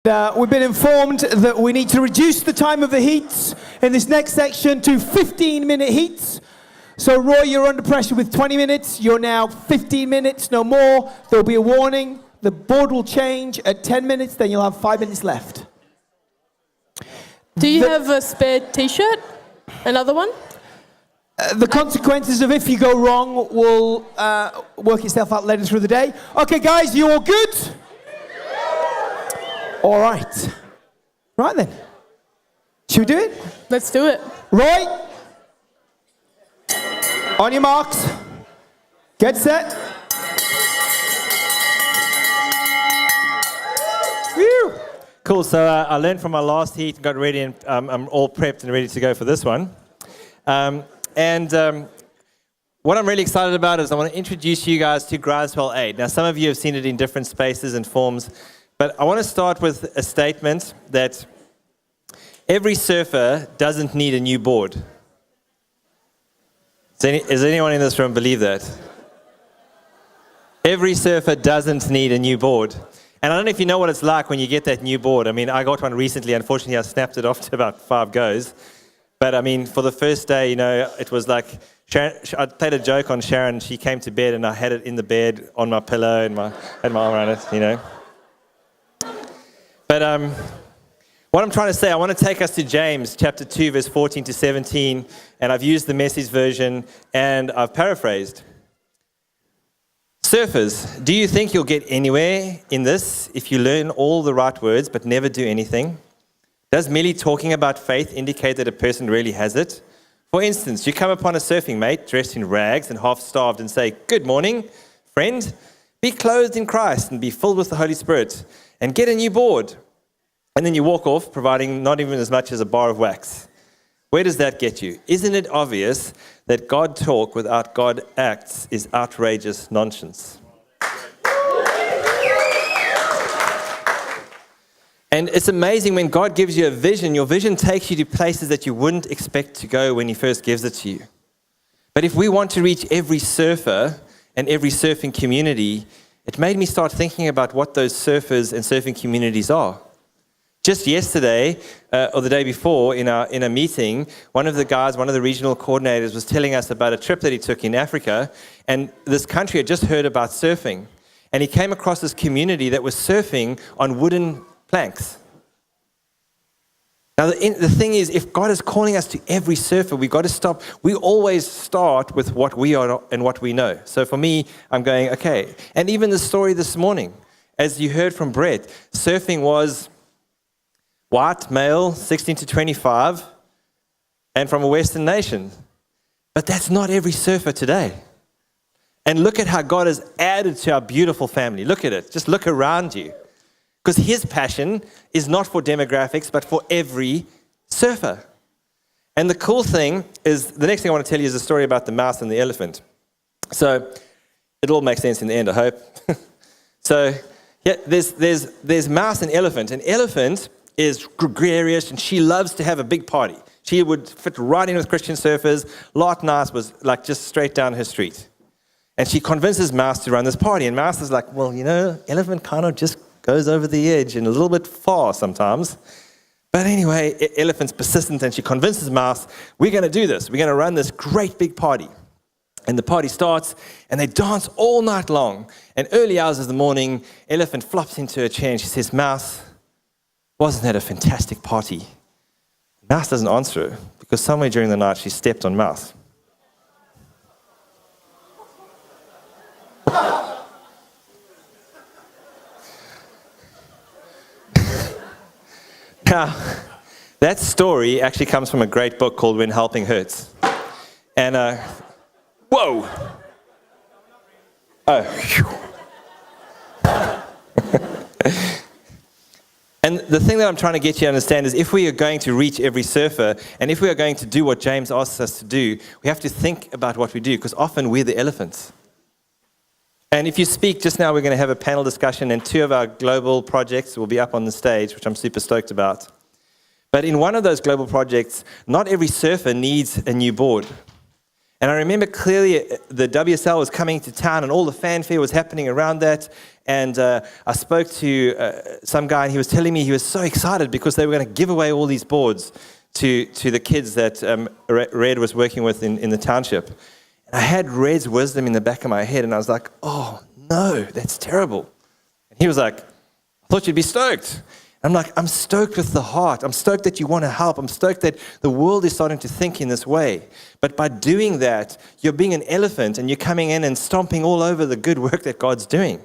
We've been informed that we need to reduce the time of the heats in this next section to 15-minute heats. So Roy, you're under pressure with 20 minutes. You're now 15 minutes, no more. There'll be a warning. The board will change at 10 minutes, then you'll have 5 minutes left. Do you have a spare t-shirt? Another one? The consequences of if you go wrong will work itself out later through the day. Okay, guys, you all good? All right. Right then. Should we do it? Let's do it. Roy, on your marks, get set. Whew. Cool, so I learned from my last heat and got ready, and I'm all prepped and ready to go for this one. What I'm really excited about is I want to introduce you guys to Groundswell Aid. Now, some of you have seen it in different spaces and forms, but I want to start with a statement that every surfer doesn't need a new board. Does anyone in this room believe that? Every surfer doesn't need a new board. And I don't know if you know what it's like when you get that new board. I mean, I got one recently. Unfortunately, I snapped it off to about 5 goes. But I mean, for the first day, you know, it was like, I played a joke on Sharon. She came to bed and I had it in the bed on my pillow and had my arm around it, you know. But what I'm trying to say, I want to take us to James chapter 2, verse 14 to 17. And I've used the Message version and I've paraphrased. Surfers, do you think you'll get anywhere in this if you learn all the right words but never do anything? Does merely talking about faith indicate that a person really has it? For instance, you come upon a surfing mate dressed in rags and half-starved and say, "Good morning, friend. Be clothed in Christ and be filled with the Holy Spirit and get a new board." And then you walk off, providing not even as much as a bar of wax. Where does that get you? Isn't it obvious that God talk without God acts is outrageous nonsense? And it's amazing when God gives you a vision, your vision takes you to places that you wouldn't expect to go when He first gives it to you. But if we want to reach every surfer and every surfing community, it made me start thinking about what those surfers and surfing communities are. Just yesterday, or the day before, in a meeting, one of the regional coordinators was telling us about a trip that he took in Africa, and this country had just heard about surfing. And he came across this community that was surfing on wooden planks. Now, the thing is, if God is calling us to every surfer, we've got to stop. We always start with what we are and what we know. So for me, I'm going, okay. And even the story this morning, as you heard from Brett, surfing was white, male, 16 to 25, and from a Western nation. But that's not every surfer today. And look at how God has added to our beautiful family. Look at it. Just look around you. Because His passion is not for demographics, but for every surfer. And the cool thing is, the next thing I want to tell you is a story about the mouse and the elephant. So it all makes sense in the end, I hope. So yeah, there's mouse and elephant. An elephant is gregarious, and she loves to have a big party. She would fit right in with Christian surfers. Lot Nice was like just straight down her street. And she convinces Mouse to run this party. And Mouse is like, well, you know, elephant kind of just goes over the edge and a little bit far sometimes. But anyway, elephant's persistent, and she convinces Mouse, we're going to do this. We're going to run this great big party. And the party starts, and they dance all night long. And early hours of the morning, elephant flops into her chair, and she says, "Mouse, wasn't that a fantastic party?" Mouse doesn't answer her, because somewhere during the night she stepped on Mouse. Now, that story actually comes from a great book called When Helping Hurts. And, whoa! Oh, phew. And the thing that I'm trying to get you to understand is if we are going to reach every surfer, and if we are going to do what James asks us to do, we have to think about what we do, because often we're the elephants. And if you speak just now, we're going to have a panel discussion, and 2 of our global projects will be up on the stage, which I'm super stoked about. But in one of those global projects, not every surfer needs a new board. And I remember clearly the WSL was coming to town and all the fanfare was happening around that. And I spoke to some guy and he was telling me he was so excited because they were going to give away all these boards to the kids that Red was working with in the township. And I had Red's wisdom in the back of my head and I was like, oh no, that's terrible. And he was like, I thought you'd be stoked. I'm like, I'm stoked with the heart. I'm stoked that you want to help. I'm stoked that the world is starting to think in this way. But by doing that, you're being an elephant and you're coming in and stomping all over the good work that God's doing.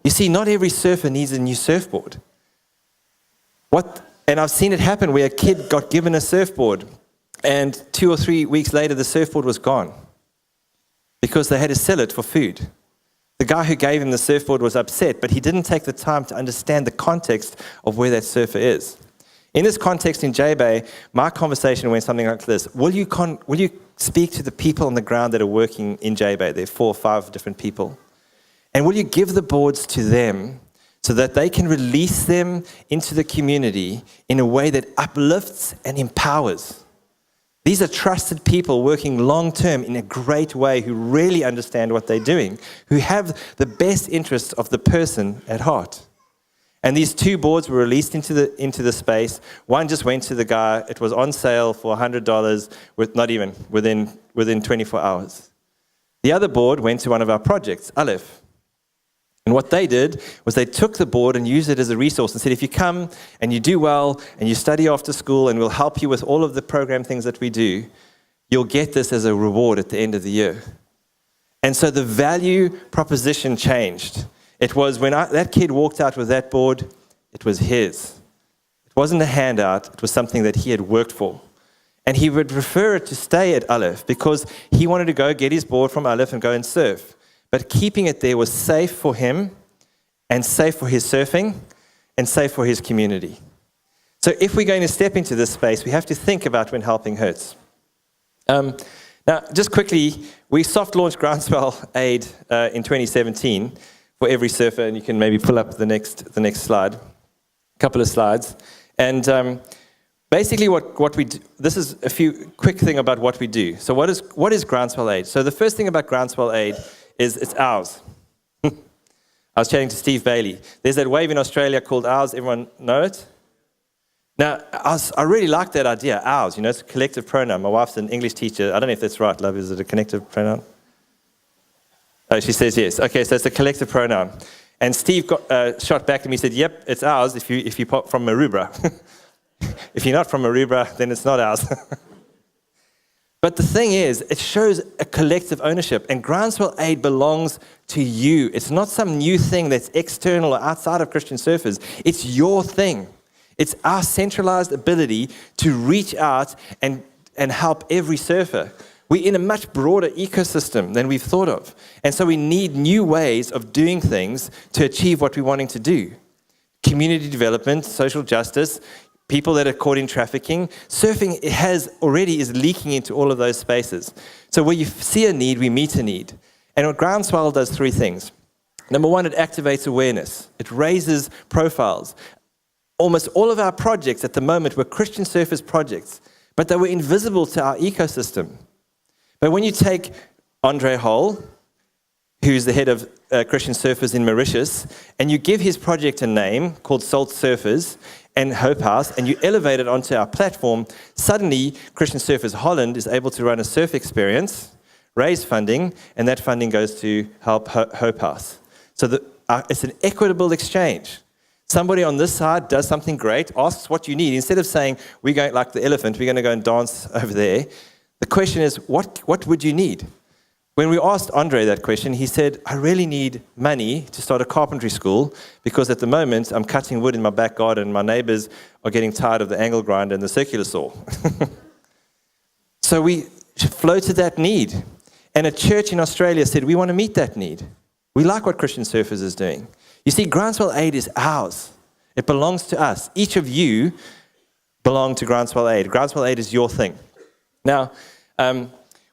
You see, not every surfer needs a new surfboard. And I've seen it happen where a kid got given a surfboard and 2 or 3 weeks later, the surfboard was gone because they had to sell it for food. The guy who gave him the surfboard was upset, but he didn't take the time to understand the context of where that surfer is. In this context in J-Bay, my conversation went something like this. Will you speak to the people on the ground that are working in J-Bay? There are 4 or 5 different people. And will you give the boards to them so that they can release them into the community in a way that uplifts and empowers? These are trusted people working long-term in a great way who really understand what they're doing, who have the best interests of the person at heart. And these 2 boards were released into the space. One just went to the guy. It was on sale for $100 within 24 hours. The other board went to one of our projects, Aleph. And what they did was they took the board and used it as a resource and said, if you come and you do well and you study after school and we'll help you with all of the program things that we do, you'll get this as a reward at the end of the year. And so the value proposition changed. It was when that kid walked out with that board, it was his. It wasn't a handout, it was something that he had worked for. And he would prefer it to stay at Aleph because he wanted to go get his board from Aleph and go and surf. But keeping it there was safe for him and safe for his surfing and safe for his community. So if we're going to step into this space, we have to think about when helping hurts. Now, just quickly, we soft launched Groundswell Aid in 2017 for every surfer, and you can maybe pull up the next slide, a couple of slides. And basically what we do, this is a few quick thing about what we do. So what is Groundswell Aid? So the first thing about Groundswell Aid is it's ours. I was chatting to Steve Bailey. There's that wave in Australia called ours. Everyone know it? Now, I really like that idea, ours. It's a collective pronoun. My wife's an English teacher. I don't know if that's right, love. Is it a connective pronoun? Oh, she says yes. Okay, so it's a collective pronoun. And Steve shot back to me and said, yep, it's ours if you're from Maroubra. If you're not from Maroubra, then it's not ours. But the thing is, it shows a collective ownership, and Groundswell Aid belongs to you. It's not some new thing that's external or outside of Christian surfers. It's your thing. It's our centralized ability to reach out and help every surfer. We're in a much broader ecosystem than we've thought of. And so we need new ways of doing things to achieve what we're wanting to do. Community development, social justice, people that are caught in trafficking. Surfing is leaking into all of those spaces. So where you see a need, we meet a need. And what Groundswell does 3 things. Number 1, it activates awareness. It raises profiles. Almost all of our projects at the moment were Christian surfers projects, but they were invisible to our ecosystem. But when you take Andre Hole, who's the head of Christian surfers in Mauritius, and you give his project a name called Salt Surfers and Hope House, and you elevate it onto our platform, suddenly Christian Surfers Holland is able to run a surf experience, raise funding, and that funding goes to help Hope House. So it's an equitable exchange. Somebody on this side does something great, asks what you need. Instead of saying, we're going like the elephant, we're going to go and dance over there, the question is, what would you need? When we asked Andre that question, he said, I really need money to start a carpentry school because at the moment I'm cutting wood in my back garden and my neighbors are getting tired of the angle grinder and the circular saw. So we floated that need. And a church in Australia said, we want to meet that need. We like what Christian Surfers is doing. You see, Groundswell Aid is ours. It belongs to us. Each of you belong to Groundswell Aid. Groundswell Aid is your thing. Now,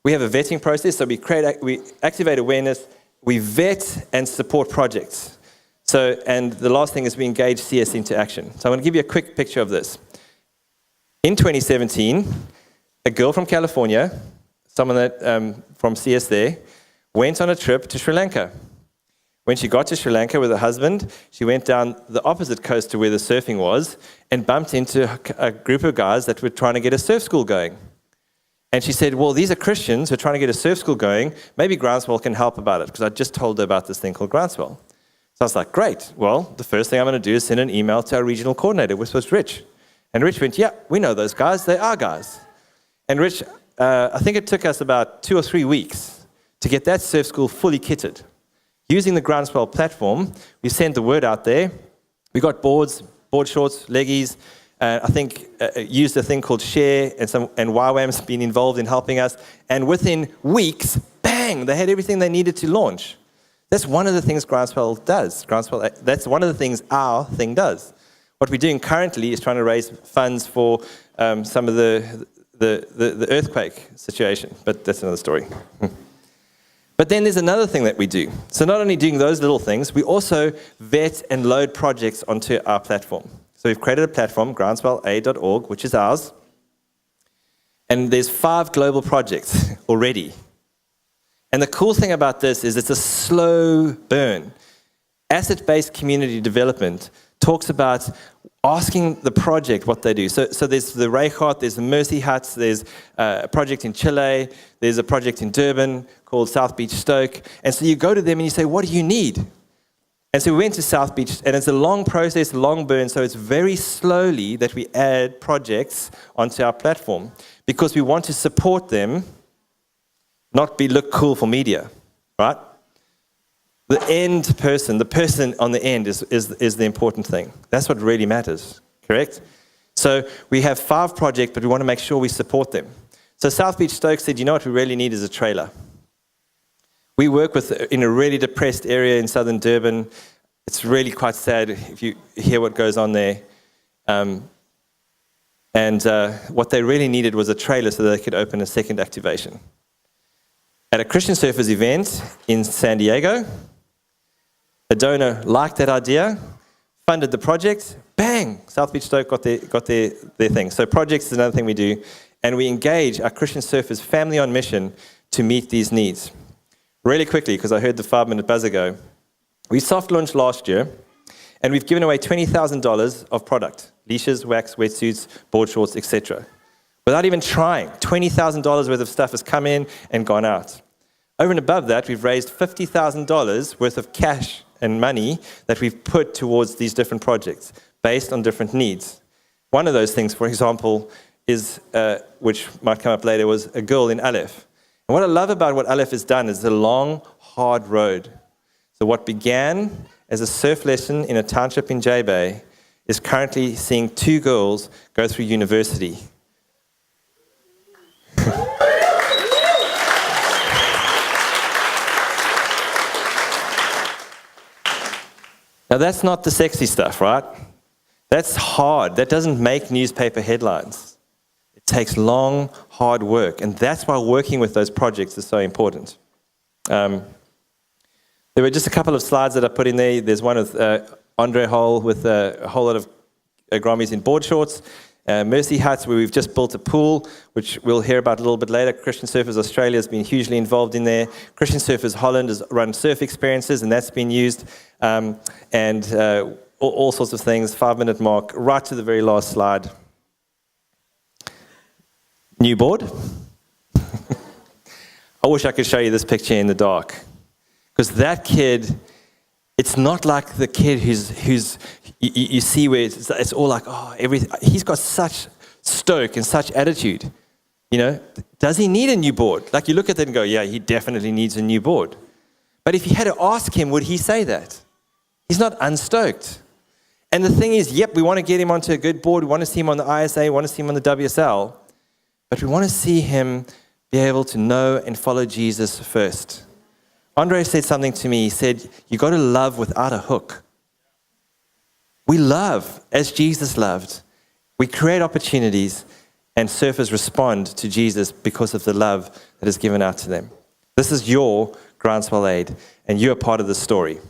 we have a vetting process, so we activate awareness, we vet and support projects. And the last thing is we engage CS into action. So I'm going to give you a quick picture of this. In 2017, a girl from California someone that from CS there, went on a trip to Sri Lanka. When she got to Sri Lanka with her husband, she went down the opposite coast to where the surfing was and bumped into a group of guys that were trying to get a surf school going. And she said, well, these are Christians who are trying to get a surf school going. Maybe Groundswell can help about it, because I just told her about this thing called Groundswell. So I was like, great. Well, the first thing I'm going to do is send an email to our regional coordinator, which was Rich. And Rich went, yeah, we know those guys. They are guys. And Rich, I think it took us about 2 or 3 weeks to get that surf school fully kitted. Using the Groundswell platform, we sent the word out there. We got boards, board shorts, leggies. I think used a thing called Share, and YWAM's been involved in helping us. And within weeks, bang, they had everything they needed to launch. That's one of the things Groundswell does. That's one of the things our thing does. What we're doing currently is trying to raise funds for some of the earthquake situation, but that's another story. But then there's another thing that we do. So not only doing those little things, we also vet and load projects onto our platform. So we've created a platform, groundswellaid.org, which is ours. And there's 5 global projects already. And the cool thing about this is it's a slow burn. Asset-based community development talks about asking the project what they do. So there's the Reichardt, there's the Mercy Huts, there's a project in Chile, there's a project in Durban called South Beach Stoke. And so you go to them and you say, what do you need? And so we went to South Beach, and it's a long process, a long burn, so it's very slowly that we add projects onto our platform, because we want to support them, not look cool for media, right? The end person, the person on the end is the important thing. That's what really matters, correct? So we have 5 projects, but we want to make sure we support them. So South Beach Stoke said, you know what we really need is a trailer. We work in a really depressed area in southern Durban. It's really quite sad if you hear what goes on there. What they really needed was a trailer so that they could open a second activation. At a Christian Surfers event in San Diego, a donor liked that idea, funded the project, bang, South Beach Stoke got their thing. So projects is another thing we do, and we engage our Christian Surfers family on mission to meet these needs. Really quickly, because I heard the 5-minute buzz ago, we soft launched last year, and we've given away $20,000 of product, leashes, wax, wetsuits, board shorts, etc. Without even trying, $20,000 worth of stuff has come in and gone out. Over and above that, we've raised $50,000 worth of cash and money that we've put towards these different projects based on different needs. One of those things, for example, is, which might come up later, was a girl in Aleph. And what I love about what Aleph has done is it's a long, hard road. So what began as a surf lesson in a township in J-Bay is currently seeing 2 girls go through university. Now that's not the sexy stuff, right? That's hard. That doesn't make newspaper headlines. It takes long, hard work, and that's why working with those projects is so important. There were just a couple of slides that I put in there. There's one with Andre Hole with a whole lot of Grammys in board shorts. Mercy Huts, where we've just built a pool, which we'll hear about a little bit later. Christian Surfers Australia has been hugely involved in there. Christian Surfers Holland has run surf experiences, and that's been used. All sorts of things, 5-minute mark, right to the very last slide. New board. I wish I could show you this picture in the dark. Because that kid, it's not like the kid who's you see where it's all like, oh, he's got such stoke and such attitude. You know, does he need a new board? Like you look at it and go, yeah, he definitely needs a new board. But if you had to ask him, would he say that? He's not unstoked. And the thing is, yep, we want to get him onto a good board. We want to see him on the ISA. We want to see him on the WSL. But we want to see him be able to know and follow Jesus first. Andre said something to me. He said, you got to love without a hook. We love as Jesus loved. We create opportunities, and surfers respond to Jesus because of the love that is given out to them. This is your Groundswell Aid, and you are part of the story.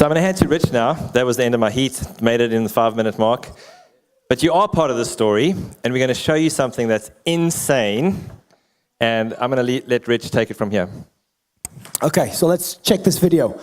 So I'm going to hand to Rich now. That was the end of my heat. Made it in the 5-minute mark. But you are part of the story, and we're going to show you something that's insane. And I'm going to let Rich take it from here. Okay, so let's check this video.